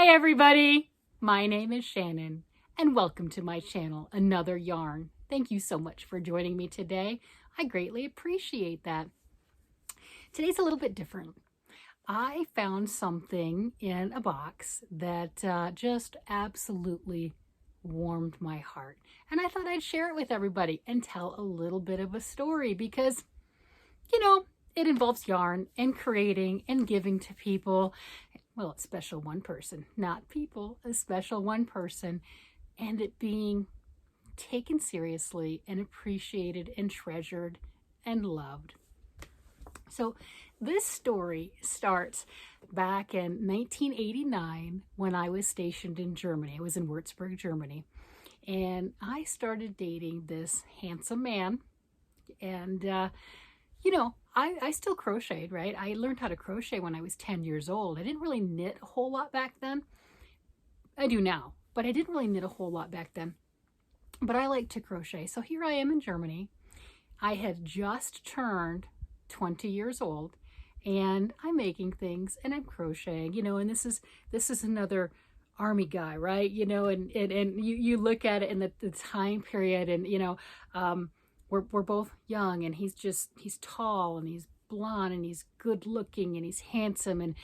Hi everybody, my name is Shannon and welcome to my channel, Another Yarn. Thank you so much for joining me today. I greatly appreciate that. Today's a little bit different. I found something in a box that just absolutely warmed my heart. And I thought I'd share it with everybody and tell a little bit of a story because, it involves yarn and creating and giving to people. Well, it's special one person, not people, a special one person, and it being taken seriously and appreciated and treasured and loved. So this story starts back in 1989 when I was stationed in Germany. I was in Würzburg, Germany, and I started dating this handsome man. And, I still crocheted, right? I learned how to crochet when I was 10 years old. I didn't really knit a whole lot back then. I do now, but I didn't really knit a whole lot back then. But I like to crochet. So here I am in Germany. I had just turned 20 years old and I'm making things and I'm crocheting, and this is another army guy, right? And you look at it in the time period and, we're both young and he's tall and he's blonde and he's good looking and he's handsome, and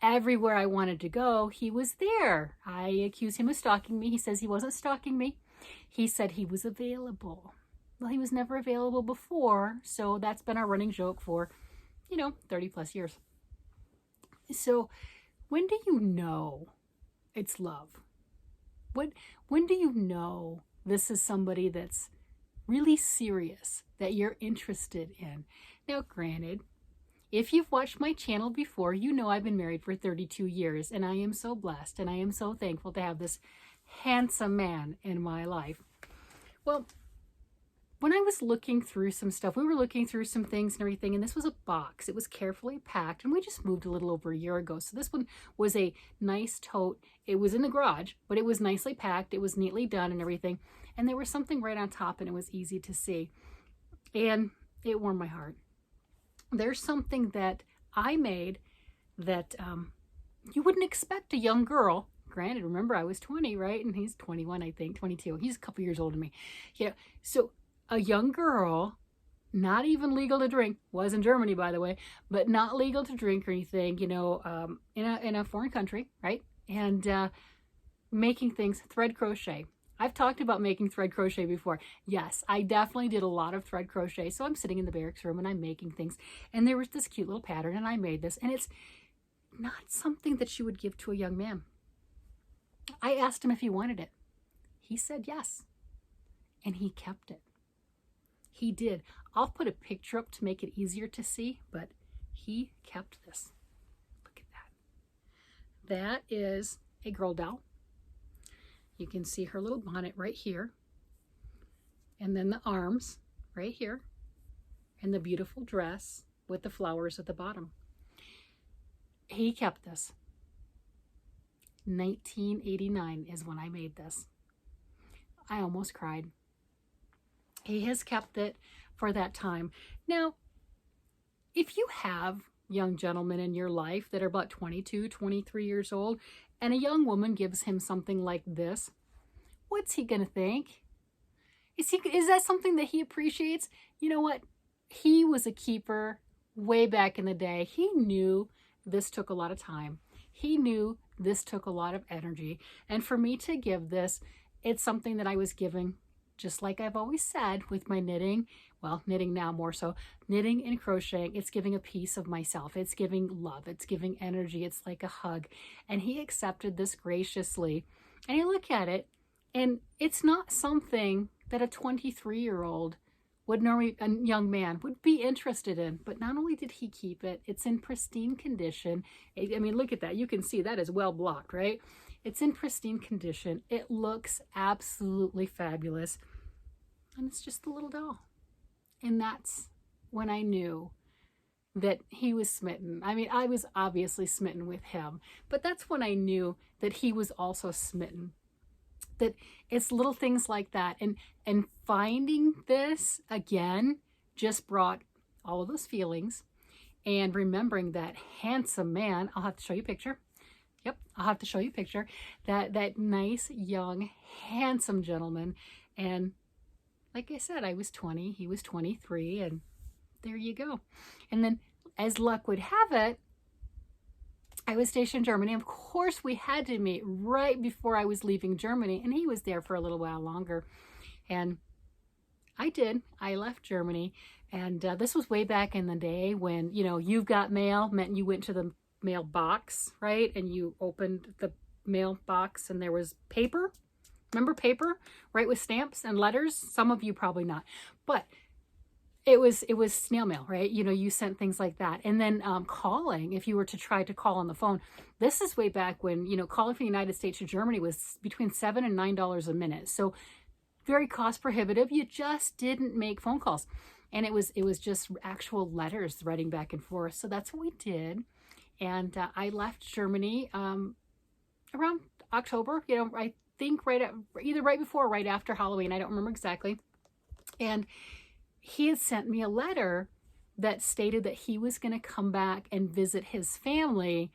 everywhere I wanted to go, he was there. I accuse him of stalking me. He says he wasn't stalking me. He said he was available. Well, he was never available before, so that's been our running joke for, 30 plus years. So when do you know it's love? When do you know this is somebody that's really serious, that you're interested in? Now, granted, if you've watched my channel before, you know I've been married for 32 years, and I am so blessed, and I am so thankful to have this handsome man in my life. Well, when I was looking through some stuff, we were looking through some things and everything, and this was a box. It was carefully packed, and we just moved a little over a year ago. So this one was a nice tote. It was in the garage, but it was nicely packed. It was neatly done and everything. And there was something right on top, and it was easy to see. And it warmed my heart. There's something that I made that you wouldn't expect a young girl. Granted, remember, I was 20, right? And he's 21, I think, 22. He's a couple years older than me. So a young girl, not even legal to drink, was in Germany, by the way, but not legal to drink or anything, in a foreign country, right? And making things, thread crochet. I've talked about making thread crochet before. Yes, I definitely did a lot of thread crochet. So I'm sitting in the barracks room and I'm making things. And there was this cute little pattern and I made this. And it's not something that you would give to a young man. I asked him if he wanted it. He said yes. And he kept it. He did. I'll put a picture up to make it easier to see, but he kept this. Look at that. That is a girl doll. You can see her little bonnet right here, and then the arms right here, and the beautiful dress with the flowers at the bottom. He kept this. 1989 is when I made this. I almost cried. He has kept it for that time. Now, if you have young gentlemen in your life that are about 22, 23 years old, and a young woman gives him something like this, what's he going to think? Is that something that he appreciates? You know what? He was a keeper way back in the day. He knew this took a lot of time. He knew this took a lot of energy. And for me to give this, it's something that I was giving, just like I've always said with my knitting. Well, knitting now more so. Knitting and crocheting, it's giving a piece of myself. It's giving love. It's giving energy. It's like a hug. And he accepted this graciously. And you look at it, and it's not something that a 23-year-old would normally, a young man, would be interested in. But not only did he keep it, it's in pristine condition. I mean, look at that. You can see that is well blocked, right? It's in pristine condition. It looks absolutely fabulous. And it's just a little doll. And that's when I knew that he was smitten. I mean, I was obviously smitten with him, but that's when I knew that he was also smitten. That it's little things like that. And finding this again just brought all of those feelings, and remembering that handsome man. I'll have to show you a picture. Yep, I'll have to show you a picture. That nice, young, handsome gentleman. And like I said, I was 20, he was 23, and there you go. And then, as luck would have it, I was stationed in Germany. Of course, we had to meet right before I was leaving Germany, and he was there for a little while longer. And I did. I left Germany, and this was way back in the day when, you know, you've got mail meant you went to the mailbox, right? And you opened the mailbox and there was paper. Remember paper, right? With stamps and letters. Some of you probably not, but it was snail mail, right? You know, you sent things like that. And then calling, if you were to try to call on the phone, this is way back when, you know, calling from the United States to Germany was between $7 and $9 a minute. So very cost prohibitive. You just didn't make phone calls. And it was just actual letters writing back and forth. So that's what we did. And I left Germany around October, you know, I think either right before or right after Halloween. I don't remember exactly. And he had sent me a letter that stated that he was going to come back and visit his family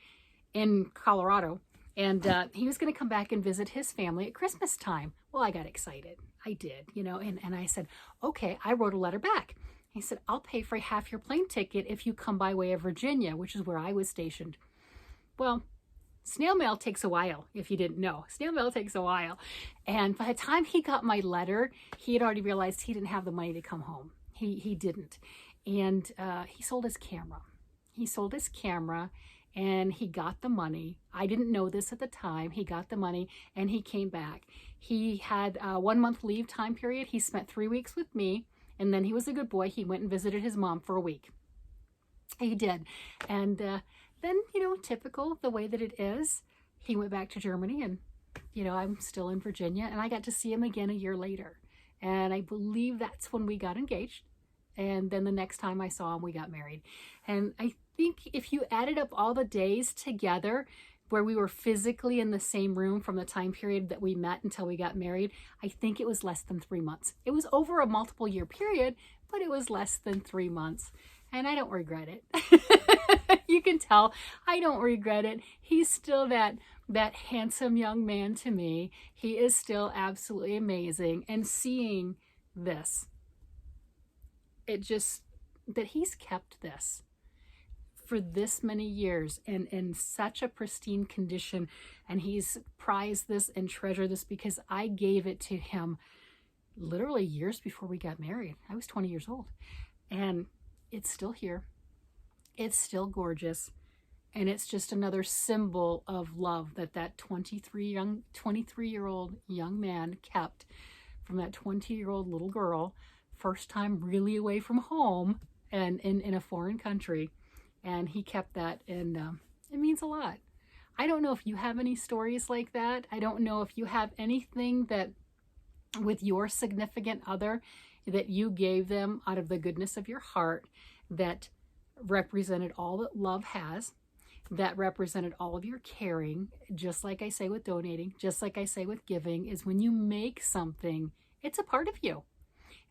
in Colorado. And he was going to come back and visit his family at Christmas time. Well, I got excited. I did, you know, and I said, okay, I wrote a letter back. He said, I'll pay for half your plane ticket if you come by way of Virginia, which is where I was stationed. Well, snail mail takes a while, if you didn't know. Snail mail takes a while. And by the time he got my letter, he had already realized he didn't have the money to come home. He didn't. And he sold his camera. He sold his camera and he got the money. I didn't know this at the time. He got the money and he came back. He had a 1 month leave time period. He spent 3 weeks with me, and then he was a good boy. He went and visited his mom for a week. He did. And then, you know, typical the way that it is, he went back to Germany, and, you know, I'm still in Virginia, and I got to see him again a year later. And I believe that's when we got engaged. And then the next time I saw him, we got married. And I think if you added up all the days together where we were physically in the same room from the time period that we met until we got married, I think it was less than 3 months. It was over a multiple year period, but it was less than 3 months. And I don't regret it. You can tell I don't regret it. He's still that handsome young man to me. He is still absolutely amazing. And seeing this, it just, that he's kept this for this many years and in such a pristine condition, and he's prized this and treasured this because I gave it to him literally years before we got married. I was 20 years old, and it's still here. It's still gorgeous, and it's just another symbol of love that 23-year-old young man kept from that 20-year-old little girl, first time really away from home and in a foreign country. And he kept that, and it means a lot. I don't know if you have any stories like that. I don't know if you have anything that with your significant other that you gave them out of the goodness of your heart that represented all that love has, that represented all of your caring, just like I say with donating, just like I say with giving, is when you make something, it's a part of you.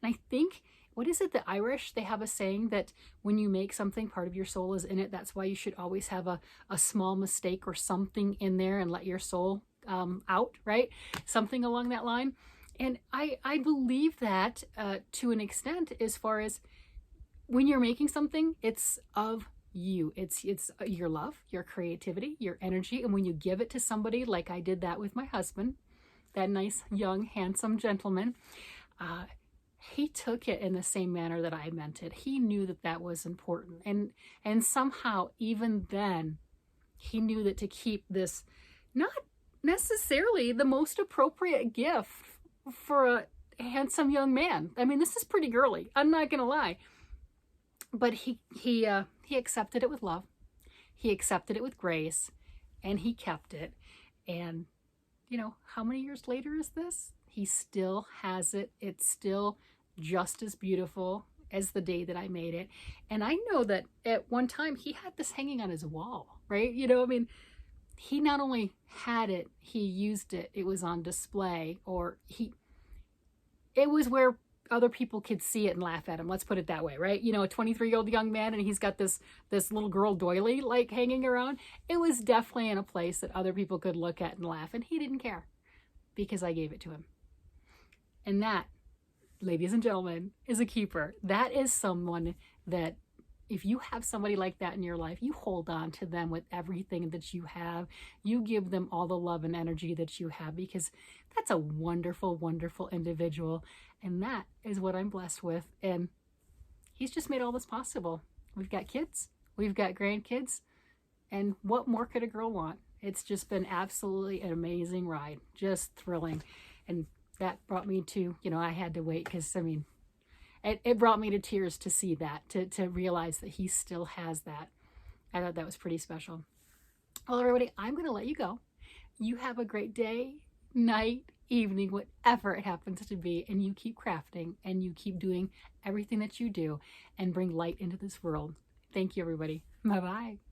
And I think, what is it, the Irish, they have a saying that when you make something, part of your soul is in it. That's why you should always have a small mistake or something in there and let your soul out, right? Something along that line. And I believe that to an extent, as far as when you're making something, it's of you. It's your love, your creativity, your energy. And when you give it to somebody, like I did that with my husband, that nice, young, handsome gentleman, he took it in the same manner that I meant it. He knew that that was important. And somehow, even then, he knew that to keep this not necessarily the most appropriate gift for a handsome young man. I mean, this is pretty girly. I'm not going to lie. But he accepted it with love. He accepted it with grace, and he kept it. And, you know, how many years later is this? He still has it. It's still just as beautiful as the day that I made it. And I know that at one time he had this hanging on his wall, right? You know, I mean, he not only had it, he used it. It was on display, or it was where other people could see it and laugh at him. Let's put it that way, right? You know, a 23-year-old young man, and he's got this little girl doily like hanging around. It was definitely in a place that other people could look at and laugh, and he didn't care because I gave it to him. And that, ladies and gentlemen, is a keeper. That is someone that, if you have somebody like that in your life, you hold on to them with everything that you have. You give them all the love and energy that you have, because that's a wonderful, wonderful individual. And that is what I'm blessed with. And he's just made all this possible. We've got kids, we've got grandkids, and what more could a girl want? It's just been absolutely an amazing ride, just thrilling. And that brought me to, you know, I had to wait because, I mean, it brought me to tears to see that, to realize that he still has that. I thought that was pretty special. Well, everybody, I'm going to let you go. You have a great day, night, evening, whatever it happens to be, and you keep crafting and you keep doing everything that you do and bring light into this world. Thank you, everybody. Bye-bye.